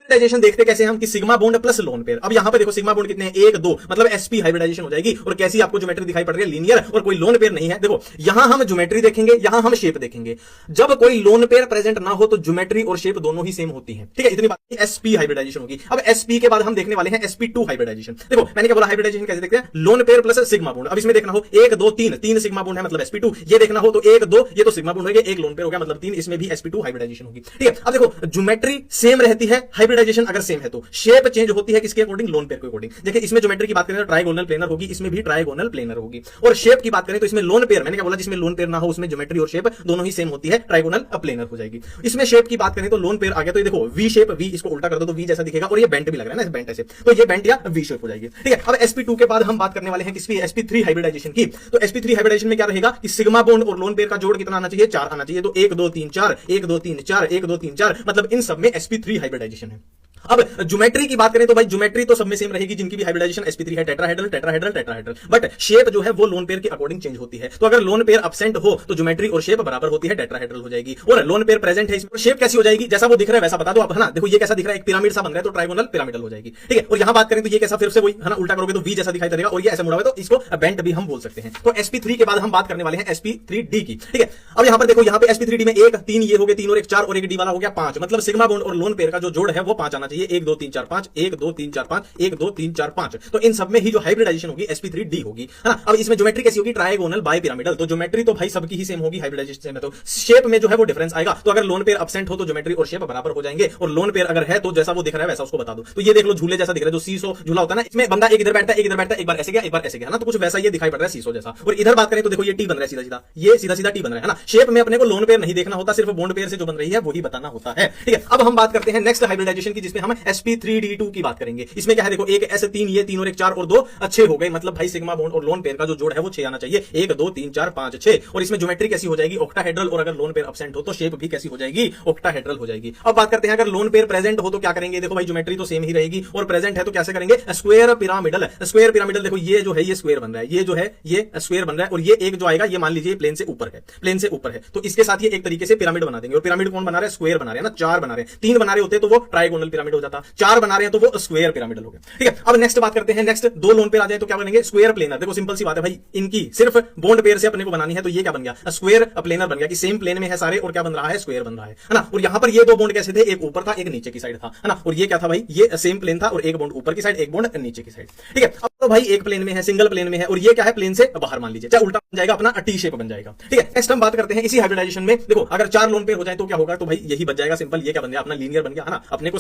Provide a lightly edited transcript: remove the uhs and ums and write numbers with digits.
Hybridisation देखते कैसे हम कि sigma bond plus lone pair. अब यहां पे देखो सिग्मा बॉन्ड कितने हैं, 1 2, मतलब sp हाइब्रिडाइजेशन हो जाएगी। और कैसी आपको ज्योमेट्री दिखाई पड़ रही है, लीनियर, और कोई लोन पेयर नहीं है। देखो यहां हम ज्योमेट्री देखेंगे, यहां हम शेप देखेंगे। जब कोई लोन पेयर प्रेजेंट ना हो तो ज्योमेट्री और शेप दोनों ही सेम होती है, ठीक है। इतनी बात, sp हाइब्रिडाइजेशन होगी। अब sp के बाद हम देखने वाले हैं sp2 हाइब्रिडाइजेशन। देखो मैंने क्या बोला, हाइब्रिडाइजेशन कैसे देखते हैं, lone pair plus sigma bond. अब इसमें देखना हो 1 2 3, 3 सिग्मा बॉन्ड है मतलब sp2। ये देखना हो तो 1 2, ये तो सिग्मा बॉन्ड हो गया, एक लोन पेयर हो गया मतलब 3, इसमें भी sp2 हाइब्रिडाइजेशन होगी, ठीक है। अब देखो ज्योमेट्री सेम रहती है, हाइब्रिडाइजेशन अगर सेम है तो शेप चेंज होती है किसके अकॉर्डिंग, लोन पेयर के अकॉर्डिंग। देखिए इसमें ज्योमेट्री की बात करें तो ट्राइगोनल प्लेनर होगी, इसमें भी ट्राइगोनल प्लेनर होगी। और शेप की बात करें तो इसमें लोन पेयर, मैंने क्या बोला, जिसमें लोन पेयर ना हो उसमें ज्योमेट्री और शेप दोनों ही सेम होती है, ट्राइगोनल प्लेनर हो जाएगी। इसमें शेप की बात करें तो लोन पेयर आ गया तो ये देखो वी शेप, वी इसको उल्टा कर दो तो वी जैसा दिखेगा, और ये बेंट भी लग रहा है ना, बेंट ऐसे, तो ये बेंट या वी शेप हो जाएगी, ठीक है। अब sp2 के बाद हम बात करने वाले हैं किसकी, sp3 हाइब्रिडाइजेशन की। तो sp3 हाइब्रिडाइजेशन में क्या रहेगा कि सिग्मा बॉन्ड और लोन पेयर का जोड़ कितना आना चाहिए, 4 आना चाहिए। तो 1 2 3 4, 1 2 3 4, 1 2 3 4, मतलब इन सब में sp3 हाइब्रिडाइजेशन है। अब ज्योमेट्री की बात करें तो भाई ज्योमेट्री तो सब में सेम रहेगी जिनकी भी हाइब्रिडाइजेशन sp3 है, tetrahedral tetrahedral tetrahedral, but shape जो है वो लोन पेयर के अकॉर्डिंग चेंज होती है। तो अगर लोन पेयर एब्सेंट हो तो ज्योमेट्री और शेप बराबर होती है, टेट्राहेड्रल हो जाएगी। और लोन पेयर प्रेजेंट है इसमें, शेप कैसी हो जाएगी, जैसा वो दिख रहा है वैसा बता दो आप, है ना। देखो ये कैसा दिख रहा है, एक पिरामिड सा बन रहा है तो ट्राइगोनल पिरामिडल हो जाएगी, ठीक है। और यहां बात करें तो ये कैसा, फिर से वही है ना, उल्टा करोगे तो वी जैसा दिखाई देगा, और ये ऐसे मुड़ा हुआ है तो इसको बेंट भी हम बोल सकते हैं। तो sp3 के बाद हम बात करने वाले हैं sp3d की, ठीक है। अब यहां पर देखो, यहां पे sp3d में 1 3 ये हो गए, 3 और 1 4, और एक डी वाला हो गया 5, मतलब सिग्मा बॉन्ड और लोन पेयर का जो जोड़ है वो 5 आना चाहिए। 1 2 3 4 5, 1 2 3 4 5, 1 2 3 4 5। तो इन सब में ही जो हाइब्रिडाइजेशन होगी sp3d होगी, है ना। अब इसमें ज्योमेट्री कैसी होगी, ट्राइगोनल बाय पिरामिडल। तो ज्योमेट्री तो भाई सबकी ही सेम होगी, हाइब्रिडाइजेशन में तो शेप में जो है वो डिफरेंस आएगा। तो अगर लोन पेयर एब्सेंट हो तो ज्योमेट्री और शेप बराबर हो जाएंगे, और लोन पेयर अगर है तो जैसा वो दिख रहा है वैसा उसको बता दो। तो ये देख लो झूले जैसा दिख रहा है, जो सीसो झूला होता है ना, इसमें बंदा एक इधर बैठता है एक इधर बैठता है, एक बार ऐसे गया एक बार ऐसे गया, है ना। तो कुछ वैसा ये दिखाई पड़ रहा है सीसो जैसा। और इधर बात करें तो देखो ये टी बन रहा है सीधा सीधा, ये सीधा सीधा टी बन रहा है ना। शेप में अपने को लोन पेयर नहीं देखना होता, सिर्फ बॉन्ड पेयर से जो बन रही है वही बताना होता है, ठीक है। अब हम बात करते हैं नेक्स्ट हाइब्रिडाइजेशन की, जिसमें हम sp3d2 की बात करेंगे। इसमें क्या है, देखो एक s3, ये 3 और 1 4 और 2 अच्छे हो गए, मतलब भाई सिग्मा बॉन्ड और लोन पेयर का जो जोड़ है वो 6 आना चाहिए। 1 2 3 4 5 6। और इसमें ज्योमेट्री कैसी हो जाएगी, ऑक्टाहेड्रल, और अगर लोन पेयर एब्सेंट हो तो शेप भी कैसी हो जाएगी, ऑक्टाहेड्रल हो जाएगी। अब बात करते हैं अगर लोन पेयर प्रेजेंट हो तो क्या करेंगे। देखो भाई ज्योमेट्री तो सेम ही रहेगी, और प्रेजेंट है तो कैसे करेंगे, स्क्वायर पिरामिडल। स्क्वायर पिरामिडल, देखो ये जो है ये स्क्वायर बन रहा है, ये जो है ये स्क्वायर बन रहा है, और ये एक जो आएगा ये मान लीजिए प्लेन से ऊपर है, प्लेन से ऊपर है, तो इसके साथ ये एक तरीके से पिरामिड बना देंगे। और पिरामिड कौन बना रहा है, स्क्वायर बना रहे हैं ना, 4 बना रहे हैं। 3 बना रहे होते तो वो ट्राइगोनल पिरामिड हो जाता, 4 बना रहे हैं तो वो स्क्वायर पिरामिडल हो गया, ठीक है। अब नेक्स्ट बात करते हैं, नेक्स्ट 2 लोन पेयर आ जाए तो क्या बनेंगे, स्क्वायर प्लेनर। देखो सिंपल सी बात है भाई, इनकी सिर्फ बॉन्ड पेयर से अपने को बनानी है, तो ये क्या बन गया, स्क्वायर प्लेनर बन गया, कि सेम प्लेन में है सारे, और क्या बन रहा है, स्क्वायर बन रहा है ना। और यहां पर ये 2 बॉन्ड कैसे थे, एक ऊपर था एक नीचे की साइड था, है ना। और ये क्या था भाई, ये सेम प्लेन था, और एक बॉन्ड ऊपर की साइड एक बॉन्ड नीचे की साइड, ठीक है। अब तो भाई एक प्लेन में है, सिंगल प्लेन में है, और ये क्या है, प्लेन से बाहर मान लीजिए, चाहे उल्टा बन जाएगा, अपना टी शेप बन जाएगा, ठीक है। नेक्स्ट हम बात करते हैं इसी हाइब्रिडाइजेशन में, देखो अगर 4 लोन पेयर हो जाए तो क्या होगा, तो भाई यही बन जाएगा सिंपल, ये क्या बन गया, अपना लीनियर बन गया, है ना। अपने को